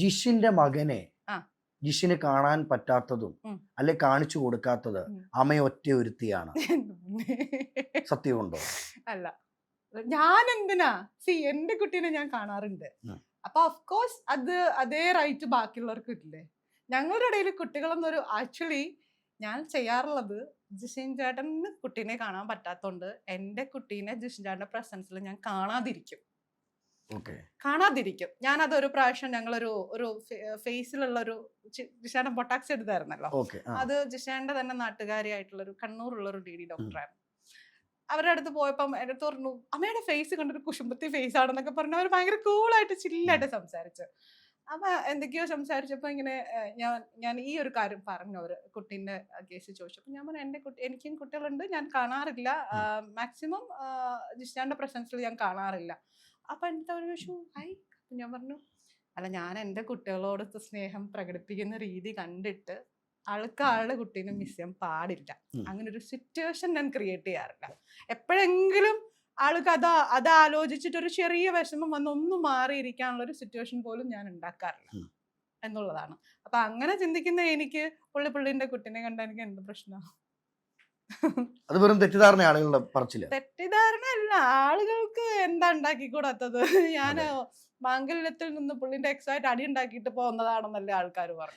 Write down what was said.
ജിഷിന്റെ മകനെ ആ. ജിഷിന് കാണാൻ പറ്റാത്തതും ഉം. അല്ലെ കാണിച്ചു കൊടുക്കാത്തത് ഉം. അമ്മ ഒറ്റ ഒരുത്തിയാണ്. സത്യമുണ്ടോ? അല്ല, ഞാൻ എന്തിനാ എന്റെ കുട്ടീനെ ഞാൻ കാണാറുണ്ട്. ഉം. അപ്പൊ ഓഫ്കോഴ്സ് അതേ റൈറ്റ് ബാക്കിയുള്ളവർക്ക് ഇല്ലേ. ഞങ്ങളുടെ ഇടയിൽ കുട്ടികളൊന്നൊരു ആക്ച്വലി ഞാൻ ചെയ്യാറുള്ളത്, ജിഷിൻ ചേട്ടന് കുട്ടീനെ കാണാൻ പറ്റാത്തോണ്ട് എന്റെ കുട്ടീനെ ജിഷിൻ ചേട്ടന്റെ പ്രസൻസിൽ ഞാൻ കാണാതിരിക്കും. ഞാനത് ഒരു പ്രാവശ്യം ഞങ്ങളൊരു ഫേസിലുള്ള ഒരു ജിഷാന്റെ പൊട്ടാക്സ് എടുത്തായിരുന്നല്ലോ. അത് ജിഷാന്റെ തന്നെ നാട്ടുകാരിയായിട്ടുള്ള ഒരു കണ്ണൂരുള്ള ഒരു ലേഡി ഡോക്ടറായിരുന്നു. അവരുടെ അടുത്ത് പോയപ്പം എൻ്റെ അടുത്ത് പറഞ്ഞു, അമ്മയുടെ ഫേസ് കണ്ടൊരു കുശുമ്പത്തി ഫേസ് ആണെന്നൊക്കെ പറഞ്ഞു. അവർ ഭയങ്കര കൂളായിട്ട് ചില്ലായിട്ട് സംസാരിച്ചു. അപ്പൊ എന്തൊക്കെയോ സംസാരിച്ചപ്പോ ഇങ്ങനെ ഞാൻ ഈ ഒരു കാര്യം പറഞ്ഞു. ഒരു കുട്ടീന്റെ കേസ് ചോദിച്ചപ്പോ ഞാൻ പറഞ്ഞു, എനിക്കും കുട്ടികളുണ്ട്, ഞാൻ കാണാറില്ല, മാക്സിമം ജിഷാന്റെ പ്രസൻസിൽ ഞാൻ കാണാറില്ല. അപ്പൊ എന്താ ഒരു ഞാൻ പറഞ്ഞു, അല്ല, ഞാൻ എൻ്റെ കുട്ടികളോട് സ്നേഹം പ്രകടിപ്പിക്കുന്ന രീതി കണ്ടിട്ട് ആളുടെ കുട്ടീനെ മിസ് ചെയ്യാൻ പാടില്ല. അങ്ങനെ ഒരു സിറ്റുവേഷൻ ഞാൻ ക്രിയേറ്റ് ചെയ്യാറില്ല. എപ്പോഴെങ്കിലും ആൾക്ക് അത് ആലോചിച്ചിട്ട് ഒരു ചെറിയ വിഷമം വന്ന് ഒന്ന് മാറിയിരിക്കാനുള്ള ഒരു സിറ്റുവേഷൻ പോലും ഞാൻ ഉണ്ടാക്കാറില്ല എന്നുള്ളതാണ്. അപ്പൊ അങ്ങനെ ചിന്തിക്കുന്ന എനിക്ക് പുള്ളിന്റെ കുട്ടീനെ കണ്ട എനിക്ക് എന്ത് പ്രശ്നം? അത് വെറും തെറ്റിദ്ധാരണ ആളുകളുടെ പറച്ചില്. തെറ്റിദ്ധാരണ അല്ല, ആളുകൾക്ക് എന്താ ഉണ്ടാക്കിക്കൂടാത്തത്? ഞാൻ മാംഗല്യത്തിൽ നിന്ന് പുള്ളിന്റെ എക്സായിട്ട് അടി ഉണ്ടാക്കിയിട്ട് പോകുന്നതാണെന്നല്ലേ ആൾക്കാർ പറഞ്ഞു.